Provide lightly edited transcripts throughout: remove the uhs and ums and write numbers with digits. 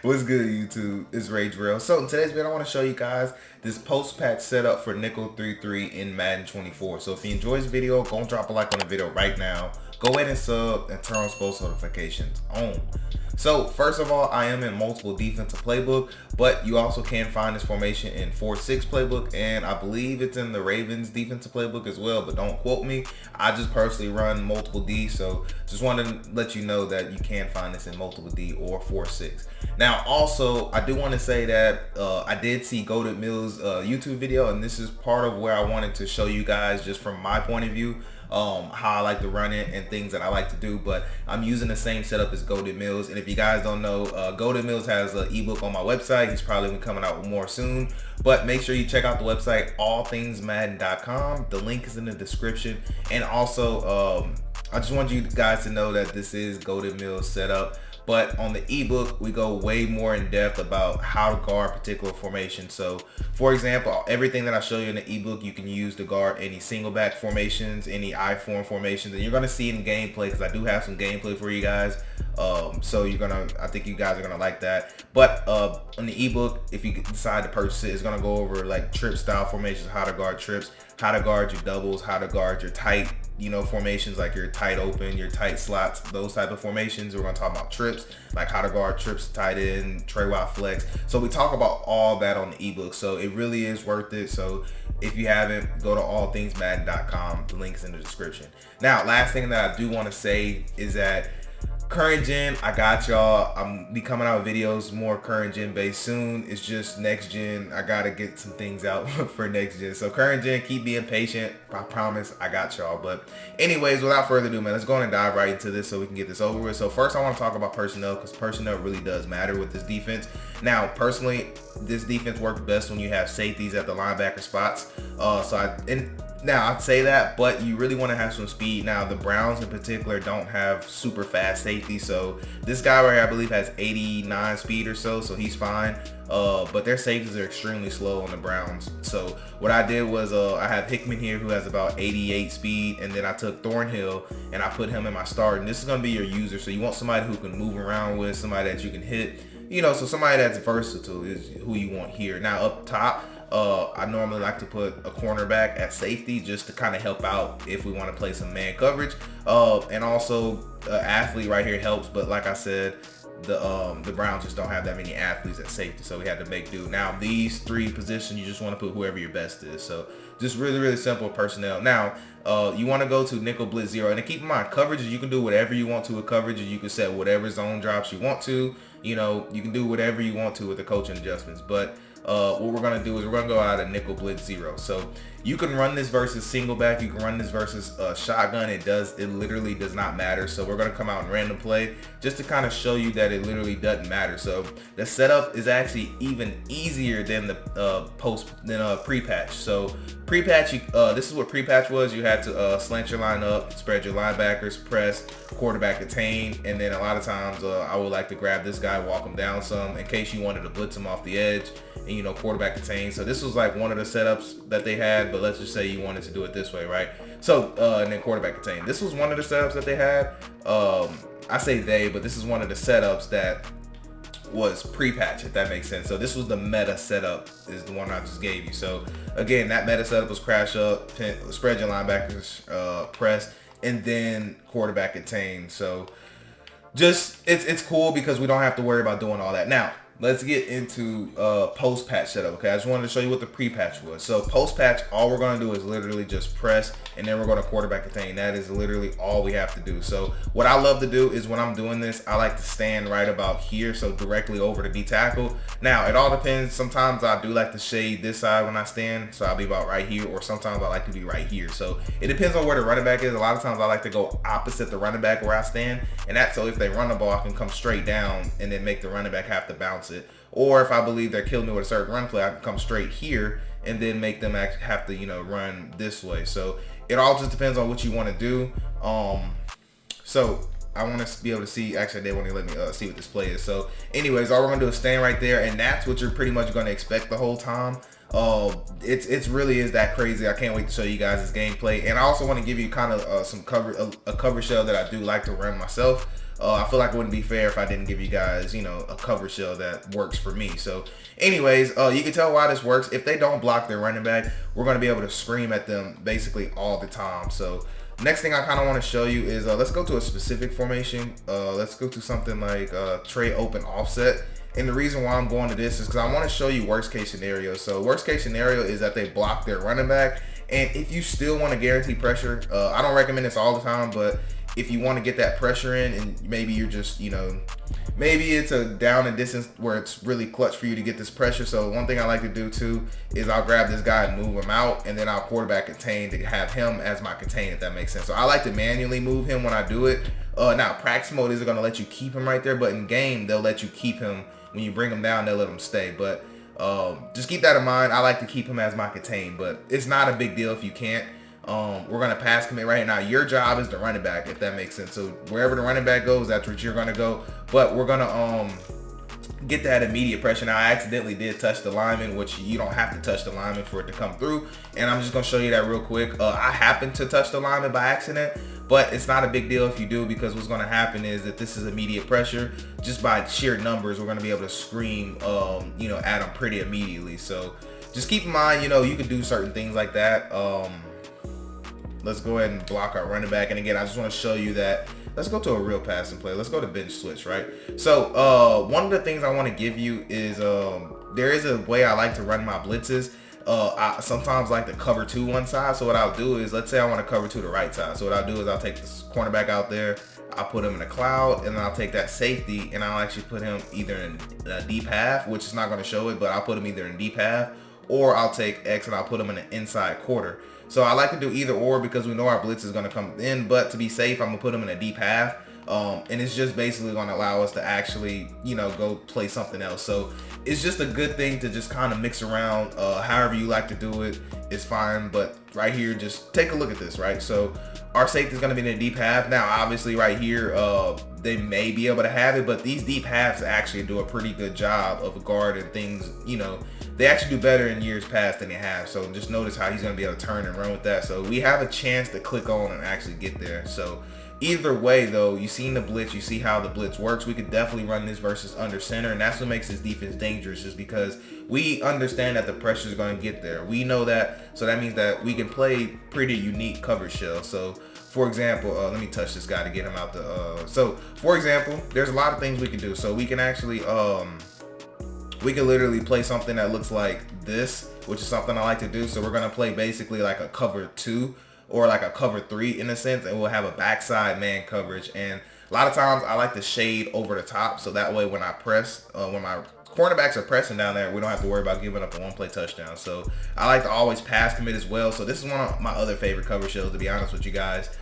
What's good, YouTube? It's Rage Real. So in today's video, I want to show you guys this post-patch setup for Nickel 3-3 in Madden 24. So if you enjoy this video, go and drop a like on the video right now. Go ahead and sub and turn on post notifications on. So first of all, I am in multiple defensive playbook, but you also can find this formation in 4-6 playbook, and I believe it's in the Ravens defensive playbook as well, but don't quote me. I just personally run multiple D, so just wanted to let you know that you can find this in multiple D or 4-6. Now also, I do want to say that I did see Goated Mills YouTube video, and this is part of where I wanted to show you guys just from my point of view how I like to run it and things that I like to do. But I'm using the same setup as Goated Mills, and if you guys don't know, Goated Mills has an ebook on my website. He's probably been coming out with more soon, but make sure you check out the website allthingsmadden.com. The link is in the description. And also I just want you guys to know that this is Goated Mills setup, but on the ebook we go way more in depth about how to guard particular formation. So for example, everything that I show you in the ebook you can use to guard any single back formations, any I-form formations, and you're going to see in gameplay, because I do have some gameplay for you guys. So I think you guys are gonna like that. But on the ebook, if you decide to purchase it, it's gonna go over like trip style formations, how to guard trips, how to guard your doubles, how to guard your tight, formations like your tight open, your tight slots, those type of formations. We're gonna talk about trips, like how to guard trips, tight end, tray wide flex. So we talk about all that on the ebook. So it really is worth it. So if you haven't, go to allthingsmadden.com. The link's in the description. Now, last thing that I do want to say is that current gen, I got y'all. I'm be coming out with videos more current gen based soon. It's just next gen, I gotta get some things out for next gen. So current gen, keep being patient. I promise I got y'all. But anyways, without further ado, man, let's go on and dive right into this so we can get this over with. So first I want to talk about personnel, because personnel really does matter with this defense. Now personally, this defense works best when you have safeties at the linebacker spots. Now I'd say that, but you really want to have some speed. Now the Browns in particular don't have super fast safety, so this guy right here I believe has 89 speed or so he's fine. But their safeties are extremely slow on the Browns. So what I did was I have Hickman here who has about 88 speed, and then I took Thornhill and I put him in my start. And this is going to be your user, so you want somebody who can move around with, somebody that you can hit, so somebody that's versatile is who you want here. Now up top, I normally like to put a cornerback at safety just to kind of help out if we want to play some man coverage. And also athlete right here helps, but like I said, the Browns just don't have that many athletes at safety, so we had to make do. Now these three positions, you just want to put whoever your best is. So just really simple personnel. Now you want to go to nickel blitz 0, and keep in mind, coverages, you can do whatever you want to with coverages. You can set whatever zone drops you want to. You can do whatever you want to with the coaching adjustments. But what we're going to do is we're going to go out of nickel blitz 0. So you can run this versus single back, you can run this versus shotgun. It literally does not matter. So we're going to come out and random play just to kind of show you that it literally doesn't matter. So the setup is actually even easier than the pre-patch. So pre-patch, this is what pre-patch was. You had to slant your line up, spread your linebackers, press, quarterback attain, and then a lot of times I would like to grab this guy, walk him down some in case you wanted to blitz him off the edge, and quarterback attain. So this was like one of the setups that they had, but let's just say you wanted to do it this way, right? So and then quarterback attain. This was one of the setups that they had. I say they, but this is one of the setups that was pre-patch, if that makes sense. So this was the meta setup, is the one I just gave you. So again, that meta setup was crash up, spread your linebackers, press, and then quarterback attain. So just it's cool because we don't have to worry about doing all that. Now let's get into post-patch setup. Okay, I just wanted to show you what the pre-patch was. So post-patch, all we're going to do is literally just press, and then we're going to quarterback attain. That is literally all we have to do. So what I love to do is when I'm doing this, I like to stand right about here, so directly over the D tackle. Now it all depends. Sometimes I do like to shade this side when I stand, so I'll be about right here, or sometimes I like to be right here. So it depends on where the running back is. A lot of times I like to go opposite the running back where I stand, and that's so if they run the ball, I can come straight down and then make the running back have to bounce it. Or if I believe they're killing me with a certain run play, I can come straight here and then make them actually have to run this way. So it all just depends on what you want to do. So I want to be able to see, actually they won't even let me see what this play is. So anyways, all we're gonna do is stand right there, and that's what you're pretty much gonna expect the whole time. It's really is that crazy. I can't wait to show you guys this gameplay, and I also want to give you kind of a cover shell that I do like to run myself. I feel like it wouldn't be fair if I didn't give you guys, you know, a cover shell that works for me. So anyways, you can tell why this works. If they don't block their running back, we're going to be able to scream at them basically all the time. So next thing I kind of want to show you is let's go to a specific formation. Let's go to something like tray open offset. And the reason why I'm going to this is because I want to show you worst case scenario. So worst case scenario is that they block their running back. And if you still want to guarantee pressure, I don't recommend this all the time, but if you want to get that pressure in and maybe you're just, you know, maybe it's a down and distance where it's really clutch for you to get this pressure. So one thing I like to do too is I'll grab this guy and move him out, and then I'll quarterback contain to have him as my contain, if that makes sense. So I like to manually move him when I do it. Now practice mode isn't going to let you keep him right there, but in game they'll let you keep him. When you bring him down, they'll let him stay. But just keep that in mind. I like to keep him as my contain, but it's not a big deal if you can't. We're going to pass commit right now. Your job is the running back, if that makes sense. So wherever the running back goes, that's where you're going to go. But we're going to get that immediate pressure. Now, I accidentally did touch the lineman, which you don't have to touch the lineman for it to come through. And I'm just going to show you that real quick. I happened to touch the lineman by accident, but it's not a big deal if you do, because what's going to happen is that this is immediate pressure. Just by sheer numbers, we're going to be able to scream, you know, at them pretty immediately. So just keep in mind, you know, you can do certain things like that. Let's go ahead and block our running back. And again, I just want to show you that. Let's go to a real passing play. Let's go to bench switch, right? So one of the things I want to give you is there is a way I like to run my blitzes. I sometimes like to cover two one side. So what I'll do is, let's say I want to cover to the right side. So what I'll do is I'll take this cornerback out there, I'll put him in a cloud, and then I'll take that safety and I'll actually put him either in a deep half, which is not going to show it, but I'll put him either in deep half, or I'll take X and I'll put him in an inside quarter. So I like to do either or because we know our blitz is going to come in, but to be safe, I'm going to put him in a deep half. And it's just basically going to allow us to actually, you know, go play something else. So it's just a good thing to just kind of mix around. However you like to do it is fine. But right here, just take a look at this, right? So our safety is going to be in a deep half. Now, obviously right here, they may be able to have it, but these deep halves actually do a pretty good job of guarding things, you know. They actually do better in years past than they have. So just notice how he's going to be able to turn and run with that. So we have a chance to click on and actually get there. So either way, though, you've seen the blitz. You see how the blitz works. We could definitely run this versus under center. And that's what makes this defense dangerous, is because we understand that the pressure is going to get there. We know that. So that means that we can play pretty unique coverage shell. So for example, let me touch this guy to get him out the so for example, there's a lot of things we can do. So we can actually we can literally play something that looks like this, which is something I like to do. So we're going to play basically like a cover 2 or like a cover 3 in a sense, and we'll have a backside man coverage. And a lot of times I like to shade over the top, so that way when I press, when my cornerbacks are pressing down there, we don't have to worry about giving up a one-play touchdown. So I like to always pass commit as well. So this is one of my other favorite cover shells, to be honest with you guys.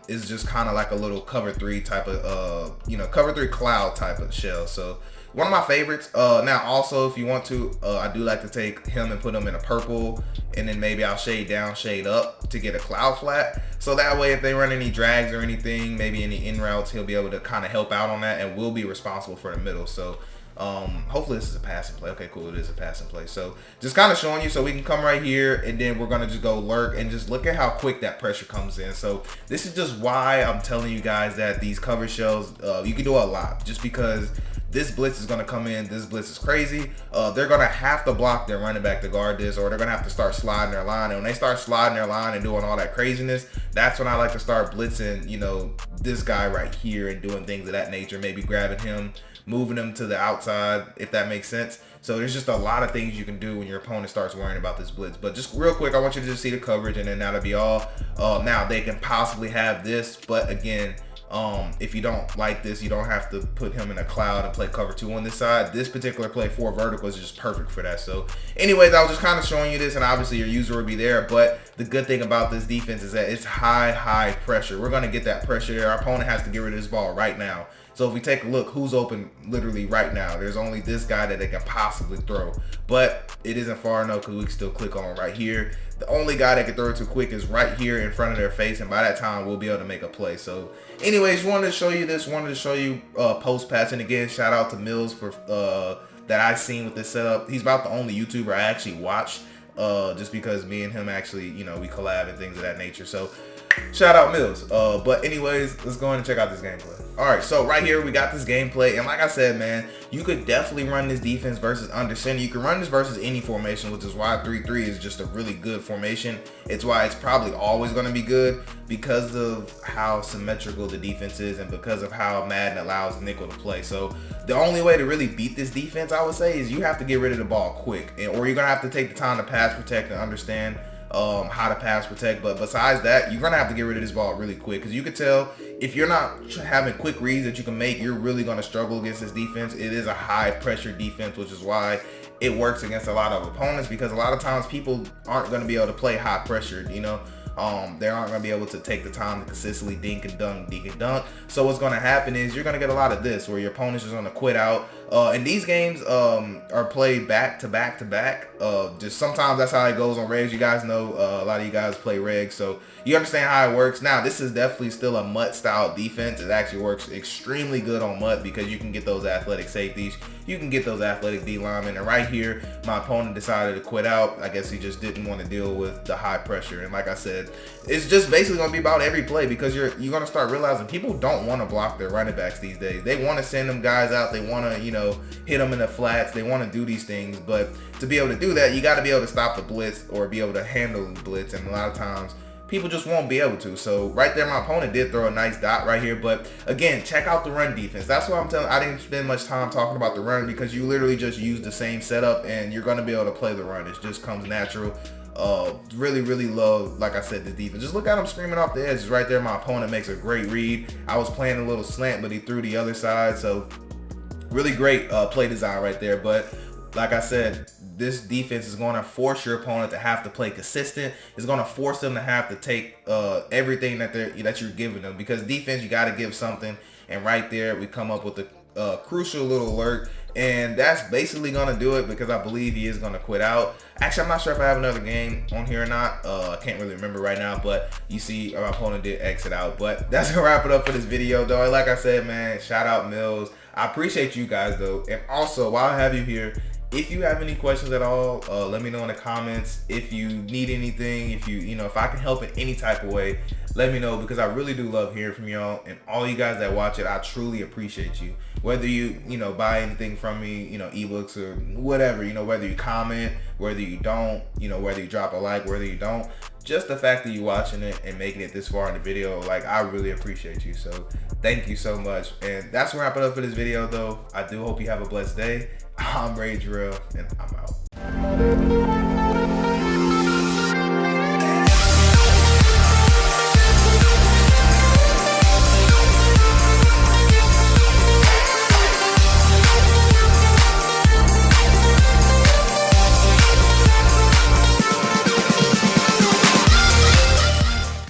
Is just kind of like a little cover 3 type of, you know, cover 3 cloud type of shell. So one of my favorites. Now also, if you want to, I do like to take him and put him in a purple, and then maybe I'll shade down, shade up to get a cloud flat. So that way, if they run any drags or anything, maybe any in routes, he'll be able to kind of help out on that, and we'll be responsible for the middle. So hopefully this is a passing play. Okay, cool, it is a passing play. So just kind of showing you, so we can come right here, and then we're gonna just go lurk and just look at how quick that pressure comes in. So this is just why I'm telling you guys that these cover shells, you can do a lot, just because this blitz is going to come in. This blitz is crazy. They're going to have to block their running back to guard this, or they're going to have to start sliding their line. And when they start sliding their line and doing all that craziness, that's when I like to start blitzing, you know, this guy right here and doing things of that nature. Maybe grabbing him, moving him to the outside, if that makes sense. So there's just a lot of things you can do when your opponent starts worrying about this blitz. But just real quick, I want you to just see the coverage, and then that'll be all. Now they can possibly have this, but again, if you don't like this, you don't have to put him in a cloud and play cover 2 on this side. This particular play 4 vertical is just perfect for that. So anyways, I was just kind of showing you this, and obviously your user will be there, but the good thing about this defense is that it's high pressure. We're going to get that pressure there. Our opponent has to get rid of this ball right now. So if we take a look, who's open literally right now? There's only this guy that they can possibly throw, but it isn't far enough because we can still click on right here. The only guy that can throw it too quick is right here in front of their face, and by that time we'll be able to make a play. So anyways, wanted to show you this, wanted to show you post patch. And again, shout out to Mills for that I seen with this setup. He's about the only YouTuber I actually watch, just because me and him actually, you know, we collab and things of that nature. So Shout out Mills. But anyways, let's go ahead and check out this gameplay. Alright, so right here we got this gameplay, and like I said, man, you could definitely run this defense versus under center. You can run this versus any formation, which is why 3-3 is just a really good formation. It's why it's probably always going to be good because of how symmetrical the defense is and because of how Madden allows nickel to play. So the only way to really beat this defense, I would say, is you have to get rid of the ball quick, or you're going to have to take the time to pass protect and understand how to pass protect. But besides that, you're gonna have to get rid of this ball really quick, because you could tell if you're not having quick reads that you can make, you're really gonna struggle against this defense. It is a high pressure defense, which is why it works against a lot of opponents, because a lot of times people aren't going to be able to play high pressured, you know. They aren't going to be able to take the time to consistently dink and dunk. So what's going to happen is you're going to get a lot of this where your opponent's just going to quit out. And these games are played back to back to back. Just sometimes that's how it goes on regs. You guys know a lot of you guys play regs, so you understand how it works. Now, this is definitely still a MUT style defense. It actually works extremely good on MUT because you can get those athletic safeties. You can get those athletic D linemen. And right here, my opponent decided to quit out. I guess he just didn't want to deal with the high pressure. And like I said, it's just basically going to be about every play, because you're going to start realizing people don't want to block their running backs these days. They want to send them guys out. They want to, you know, hit them in the flats. They want to do these things. But to be able to do that, you got to be able to stop the blitz or be able to handle the blitz. And a lot of times, people just won't be able to. So right there, my opponent did throw a nice dot right here. But again, check out the run defense. That's what I'm telling. I didn't spend much time talking about the run, because you literally just use the same setup and you're going to be able to play the run. It just comes natural. Really love, like I said, this defense. Just look at him screaming off the edges right there. My opponent makes a great read. I was playing a little slant, but he threw the other side. So really great play design right there. But like I said, this defense is going to force your opponent to have to play consistent. It's going to force them to have to take everything that you're giving them, because defense, you got to give something. And right there, we come up with a crucial little alert, and that's basically going to do it, because I believe he is going to quit out. Actually, I'm not sure if I have another game on here or not. I can't really remember right now, but you see my opponent did exit out. But that's going to wrap it up for this video, though. Like I said, man, shout out Mills. I appreciate you guys, though. And also, while I have you here, if you have any questions at all, let me know in the comments. If you need anything, if I can help in any type of way, let me know, because I really do love hearing from y'all. And all you guys that watch it, I truly appreciate you. Whether you buy anything from me, eBooks or whatever, whether you comment, whether you don't, whether you drop a like, whether you don't, just the fact that you're watching it and making it this far in the video, like, I really appreciate you. So thank you so much. And that's gonna wrap it up for this video, though. I do hope you have a blessed day. I'm Rage Real, and I'm out.